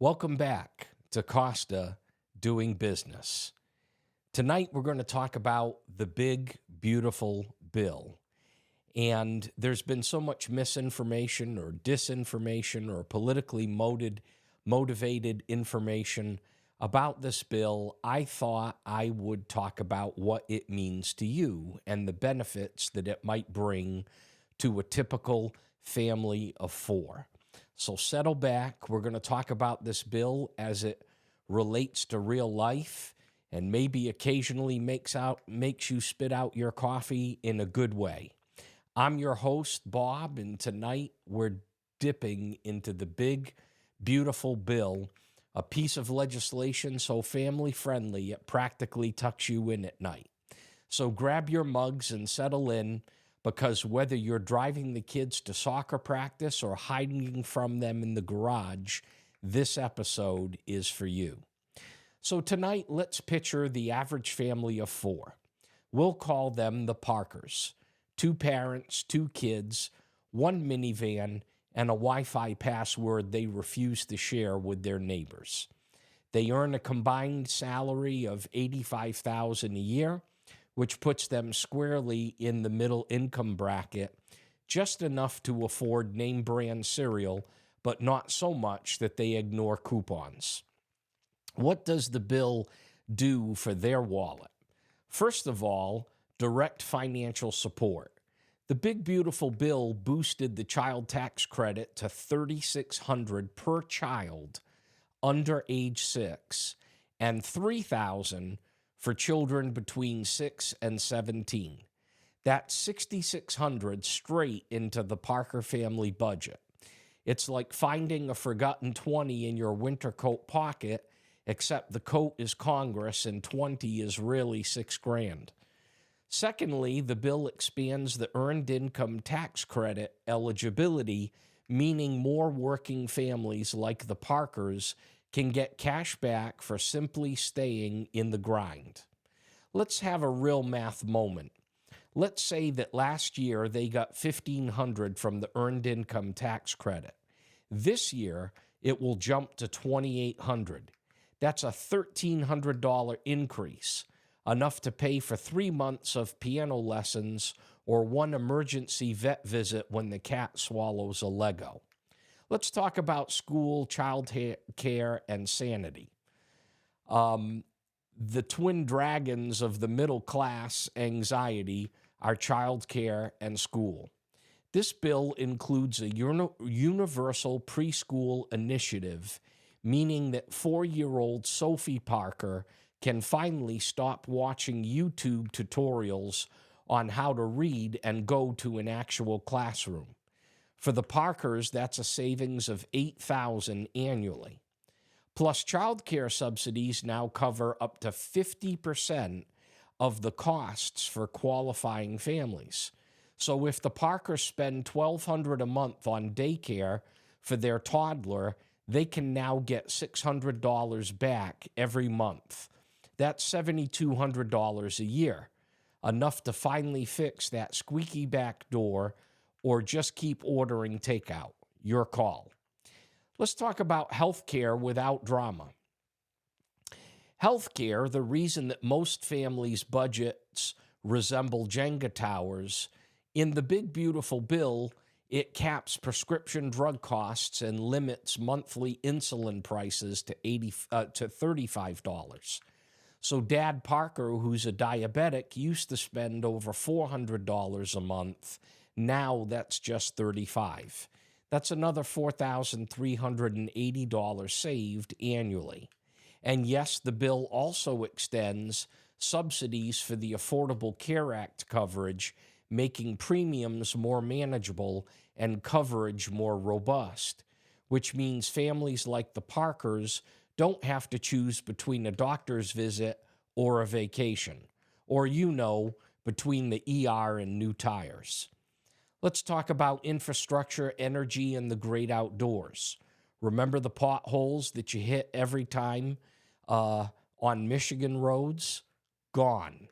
Welcome back to Costa Doing Business. Tonight we're going to talk about the big, beautiful bill. And there's been so much misinformation or disinformation or politically motivated information about this bill. I thought I would talk about what it means to you and the benefits that it might bring to a typical family of four. So settle back. We're going to talk about this bill as it relates to real life and maybe occasionally makes you spit out your coffee in a good way. I'm your host, Bob, and tonight we're dipping into the big, beautiful bill, a piece of legislation so family-friendly it practically tucks you in at night. So grab your mugs and settle in, because whether you're driving the kids to soccer practice or hiding from them in the garage, this episode is for you. So tonight, let's picture the average family of four. We'll call them the Parkers. 2 parents, 2 kids, 1 minivan, and a Wi-Fi password they refuse to share with their neighbors. They earn a combined salary of $85,000 a year, which puts them squarely in the middle income bracket, just enough to afford name brand cereal, but not so much that they ignore coupons. What does the bill do for their wallet? First of all, direct financial support. The big beautiful bill boosted the child tax credit to $3,600 per child under age 6 and $3,000 for children between 6 and 17. That's $6,600 straight into the Parker family budget. It's like finding a forgotten 20 in your winter coat pocket, except the coat is Congress and 20 is really $6,000. Secondly, the bill expands the earned income tax credit eligibility, meaning more working families like the Parkers can get cash back for simply staying in the grind. Let's have a real math moment. Let's say that last year they got $1,500 from the earned income tax credit. This year, it will jump to $2,800. That's a $1,300 increase, enough to pay for 3 months of piano lessons or 1 emergency vet visit when the cat swallows a Lego. Let's talk about school, child care, and sanity. The twin dragons of the middle class anxiety are child care and school. This bill includes a universal preschool initiative, meaning that 4-year-old Sophie Parker can finally stop watching YouTube tutorials on how to read and go to an actual classroom. For the Parkers, that's a savings of $8,000 annually. Plus, childcare subsidies now cover up to 50% of the costs for qualifying families. So if the Parkers spend $1,200 a month on daycare for their toddler, they can now get $600 back every month. That's $7,200 a year, enough to finally fix that squeaky back door or just keep ordering takeout. Your call. Let's talk about healthcare without drama. Healthcare, the reason that most families' budgets resemble Jenga towers, in the big beautiful bill, it caps prescription drug costs and limits monthly insulin prices to $35. So Dad Parker, who's a diabetic, used to spend over $400 a month. Now that's just $35. That's another $4,380 saved annually. And yes, the bill also extends subsidies for the Affordable Care Act coverage, making premiums more manageable and coverage more robust, which means families like the Parkers don't have to choose between a doctor's visit or a vacation, or, between the ER and new tires. Let's talk about infrastructure, energy, and the great outdoors. Remember the potholes that you hit every time on Michigan roads? Gone.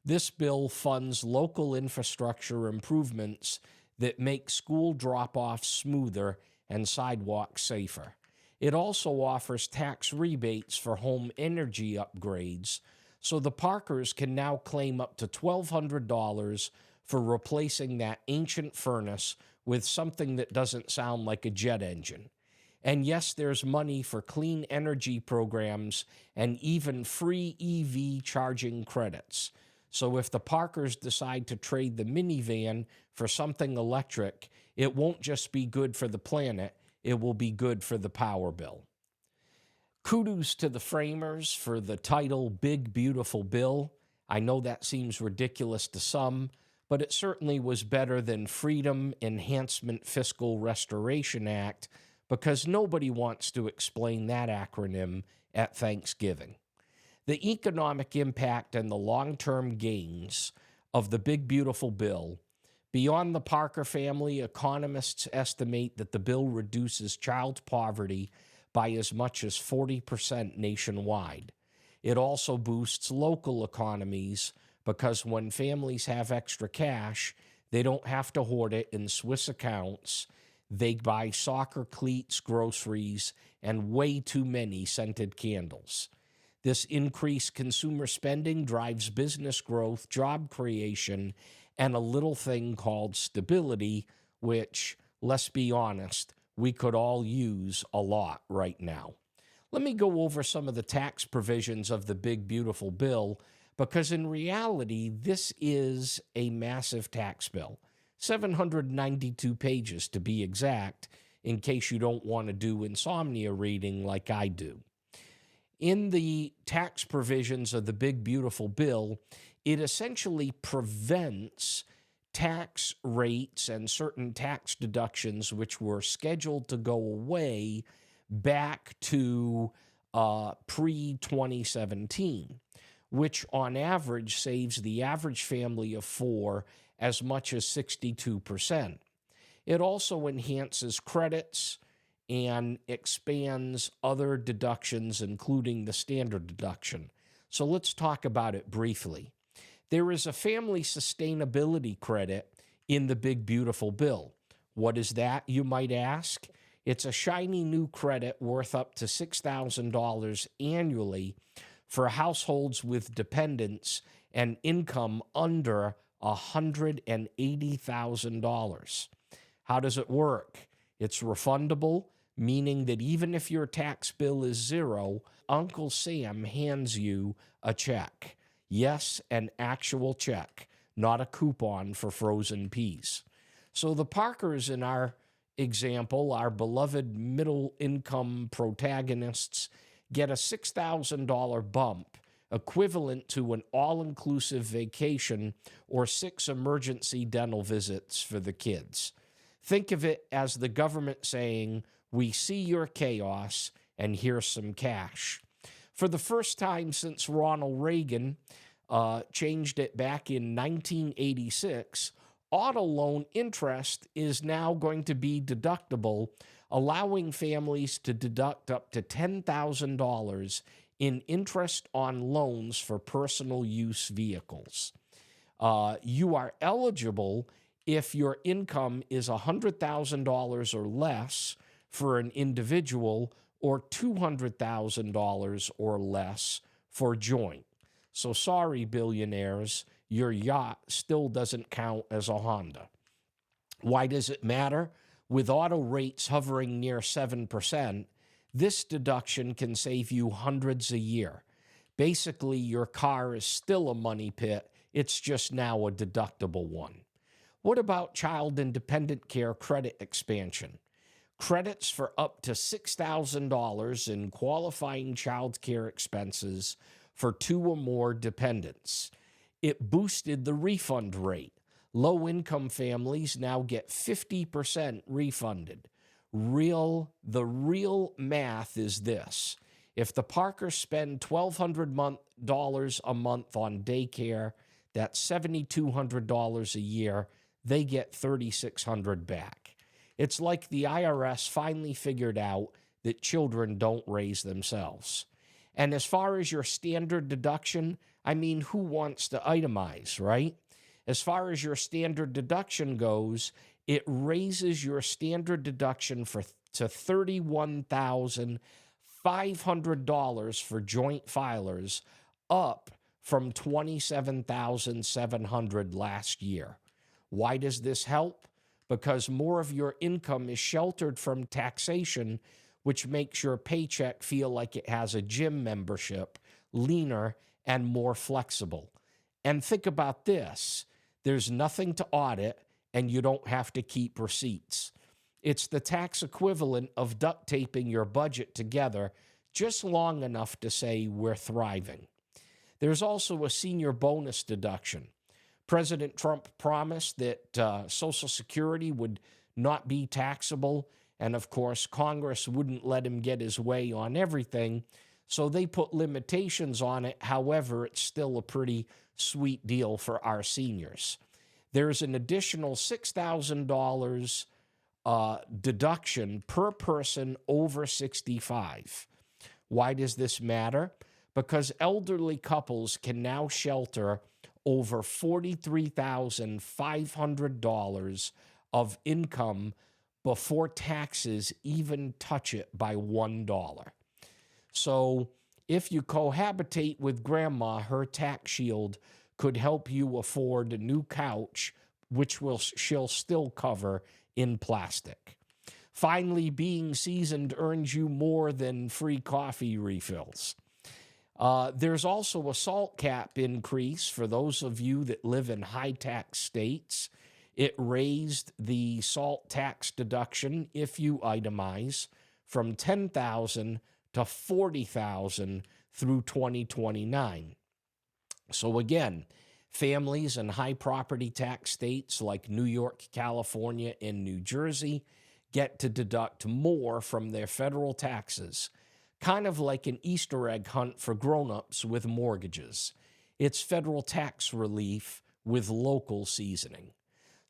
This bill funds local infrastructure improvements that make school drop-offs smoother and sidewalks safer. It also offers tax rebates for home energy upgrades, so the Parkers can now claim up to $1,200 for replacing that ancient furnace with something that doesn't sound like a jet engine. And yes, there's money for clean energy programs and even free EV charging credits. So if the Parkers decide to trade the minivan for something electric, it won't just be good for the planet, it will be good for the power bill. Kudos to the framers for the title Big Beautiful Bill. I know that seems ridiculous to some, but it certainly was better than Freedom Enhancement Fiscal Restoration Act, because nobody wants to explain that acronym at Thanksgiving. The economic impact and the long-term gains of the Big Beautiful Bill. Beyond the Parker family, economists estimate that the bill reduces child poverty by as much as 40% nationwide. It also boosts local economies because when families have extra cash, they don't have to hoard it in Swiss accounts. They buy soccer cleats, groceries, and way too many scented candles. This increased consumer spending drives business growth, job creation, and a little thing called stability, which, let's be honest, we could all use a lot right now. Let me go over some of the tax provisions of the Big Beautiful Bill, because in reality, this is a massive tax bill. 792 pages to be exact, in case you don't want to do insomnia reading like I do. In the tax provisions of the Big Beautiful Bill, it essentially prevents tax rates and certain tax deductions which were scheduled to go away back to pre-2017, which on average saves the average family of four as much as 62%. It also enhances credits and expands other deductions, including the standard deduction. So let's talk about it briefly. There is a family sustainability credit in the Big Beautiful Bill. What is that, you might ask? It's a shiny new credit worth up to $6,000 annually for households with dependents and income under $180,000. How does it work? It's refundable, meaning that even if your tax bill is zero, Uncle Sam hands you a check. Yes, an actual check, not a coupon for frozen peas. So the Parkers in our example, our beloved middle-income protagonists, get a $6,000 bump, equivalent to an all-inclusive vacation or 6 emergency dental visits for the kids. Think of it as the government saying, we see your chaos and here's some cash. For the first time since Ronald Reagan changed it back in 1986, auto loan interest is now going to be deductible, allowing families to deduct up to $10,000 in interest on loans for personal use vehicles. You are eligible if your income is $100,000 or less for an individual, or $200,000 or less for joint. So sorry, billionaires, your yacht still doesn't count as a Honda. Why does it matter? With auto rates hovering near 7%, this deduction can save you hundreds a year. Basically, your car is still a money pit. It's just now a deductible one. What about child and dependent care credit expansion? Credits for up to $6,000 in qualifying childcare expenses for 2 or more dependents. It boosted the refund rate. Low-income families now get 50% refunded. The real math is this. If the Parkers spend $1,200 a month on daycare, that's $7,200 a year, they get $3,600 back. It's like the IRS finally figured out that children don't raise themselves. And as far as your standard deduction, I mean, who wants to itemize, right? As far as your standard deduction goes, It raises your standard deduction to $31,500 for joint filers, up from $27,700 last year. Why does this help? Because more of your income is sheltered from taxation, which makes your paycheck feel like it has a gym membership, leaner and more flexible. And think about this. There's nothing to audit, and you don't have to keep receipts. It's the tax equivalent of duct taping your budget together just long enough to say we're thriving. There's also a senior bonus deduction. President Trump promised that Social Security would not be taxable, and of course, Congress wouldn't let him get his way on everything, so they put limitations on it. However, it's still a pretty sweet deal for our seniors. There's an additional $6,000 deduction per person over 65. Why does this matter? Because elderly couples can now shelter over $43,500 of income before taxes even touch it by $1. So if you cohabitate with grandma, her tax shield could help you afford a new couch, which she'll still cover in plastic. Finally, being seasoned earns you more than free coffee refills. There's also a salt cap increase for those of you that live in high-tax states. It raised the salt tax deduction, if you itemize, from $10,000 to $40,000 through 2029. So again, families in high property tax states like New York, California, and New Jersey get to deduct more from their federal taxes, kind of like an Easter egg hunt for grown-ups with mortgages. It's federal tax relief with local seasoning.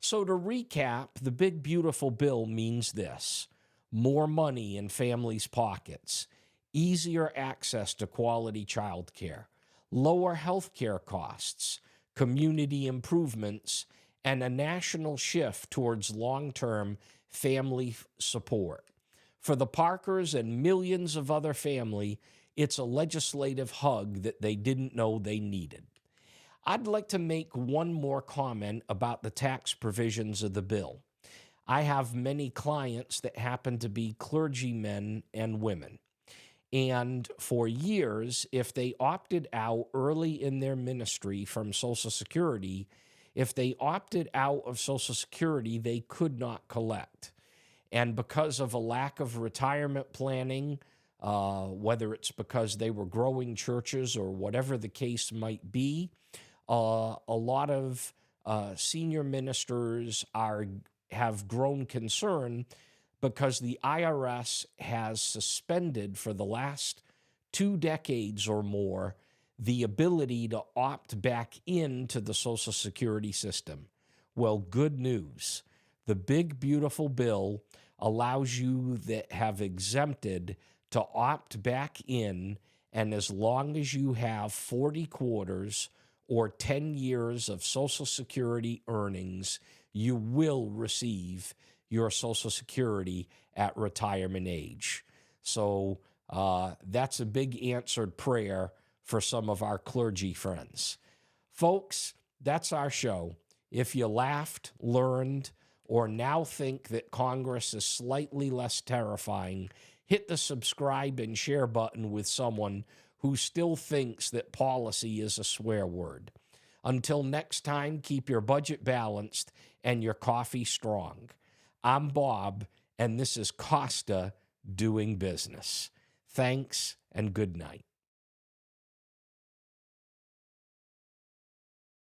So to recap, the big beautiful bill means this: more money in families' pockets, easier access to quality childcare, lower health care costs, community improvements, and a national shift towards long-term family support. For the Parkers and millions of other family, it's a legislative hug that they didn't know they needed. I'd like to make one more comment about the tax provisions of the bill. I have many clients that happen to be clergymen and women. And for years, if they opted out early in their ministry from Social Security, if they opted out of Social Security, they could not collect. And because of a lack of retirement planning, whether it's because they were growing churches or whatever the case might be, a lot of senior ministers have grown concern because the IRS has suspended for the last 2 decades or more the ability to opt back into the Social Security system. Well, good news. The big, beautiful bill allows you that have exempted to opt back in, and as long as you have 40 quarters or 10 years of Social Security earnings, you will receive your Social Security at retirement age. So that's a big answered prayer for some of our clergy friends. Folks, that's our show. If you laughed, learned, or now think that Congress is slightly less terrifying, hit the subscribe and share button with someone who still thinks that policy is a swear word. Until next time, keep your budget balanced and your coffee strong. I'm Bob, and this is Costa Doing Business. Thanks and good night.